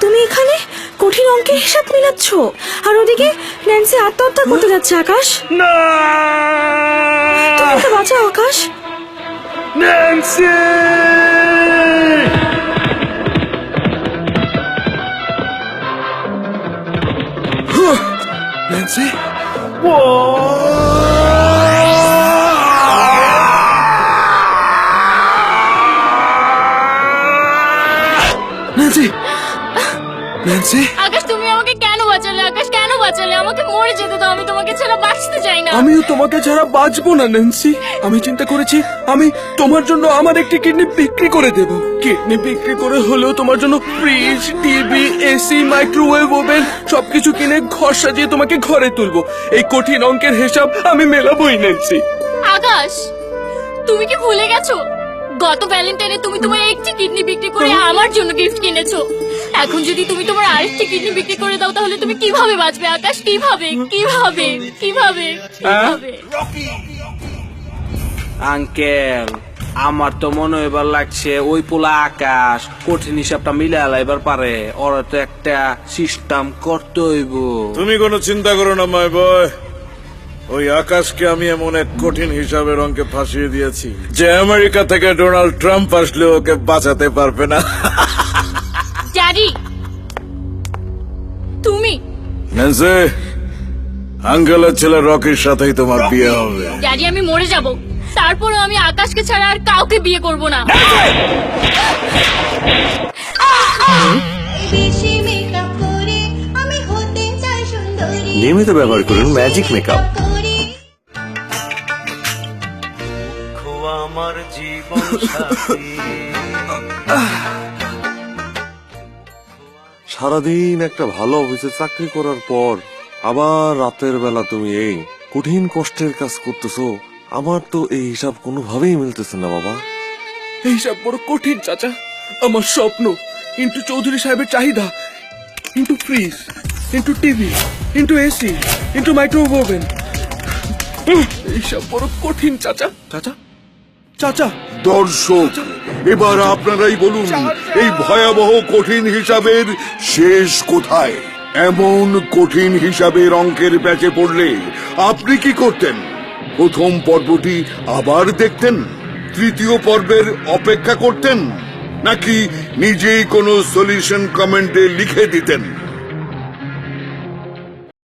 তুমি এখানে কঠিন অঙ্কের হিসাব মিলাচ্ছ, আর ওদিকে ন্যান্সি আত্মহত্যা করতে যাচ্ছে। আকাশ, না, তুমি ওকে বাঁচাও আকাশ। ন্যান্সি! ন্যান্সি! ন্যান্সি! ন্যান্সি! আকাশ, তুমি আমাকে কেন বাঁচালে? আকাশ, কেন বাঁচালে? আমাকে মরে যেতে দাও, আমি তোমাকে ছাড়া বাঁচতে চাই না। আমিও তোমাকে ছাড়া বাঁচবো না ন্যান্সি। আমি চিন্তা করেছি আমি তোমার জন্য আমার একটি কিডনি বিক্রি করে দেব। কিডনি বিক্রি করে হলেও তোমার জন্য fridge, TV, AC, microwave oven সবকিছু কিনে ঘর সাজিয়ে তোমাকে ঘরে তুলবো। এই কঠিন অঙ্কের হিসাব আমি মেলাবোই ন্যান্সি। আকাশ, তুমি কি ভুলে গেছো গত ভ্যালেন্টাইনে তুমি তোমার একটি কিডনি বিক্রি করে আমার জন্য গিফট কিনেছো? এখন যদি তুমি তোমার আরেকটি কিডনি বিক্রি করে দাও তাহলে তুমি কিভাবে বাঁচবে আকাশ? কিভাবে কিভাবে কিভাবে কিভাবে? আঙ্কেল, আমার তো মনে এবার লাগছে ওই পোলা আকাশ কঠিন হিসাবটা মিলে এবার পারে। ওরা তো একটা সিস্টেম করতে হইব। তুমি কোনো চিন্তা করো না মাই বয়। ওই আকাশকে আমি এমন এক কঠিন হিসাবের অঙ্কে ফাঁসিয়ে দিয়েছি যে আমেরিকা থেকে ডোনাল্ড ট্রাম্প আসলে ওকে বাঁচাতে পারবে না। ড্যাডি, তুমি ন্যান্সি, আঙ্কেলের ছেলে রকির সাথেই তোমার বিয়ে হবে। ড্যাডি, আমি মরে যাব, তারপরে আমি আকাশকে ছাড়া আর কাউকে বিয়ে করব না। নিয়মিত ব্যবহার করুন ম্যাজিক মেকআপ। সারাদিন একটা ভালো অফিসে চাকরি করার পর আবার রাতের বেলা তুমি এই কঠিন কষ্টের কাজ করতেছো। আমার তো এই হিসাব কোনোভাবেই মিলতেছে না বাবা। এই হিসাব বড় কঠিন চাচা। আমার স্বপ্ন ইন্টু চৌধুরী সাহেবের চাহিদা into fridge into TV into AC into microwave oven. এইসব বড় কঠিন চাচা। চাচা, চাচা, দর্শক, এবার আপনারাই বলুন এই ভয়াবহ কঠিন হিসাবের শেষ কোথায়? এমন কঠিন হিসাবের অঙ্কের প্যাচে পড়লে আপনি কি করতেন? প্রথম পর্বটি আবার দেখতেন? তৃতীয় পর্বের অপেক্ষা করতেন? নাকি নিজেই কোনো সলিউশন কমেন্টে লিখে দিতেন?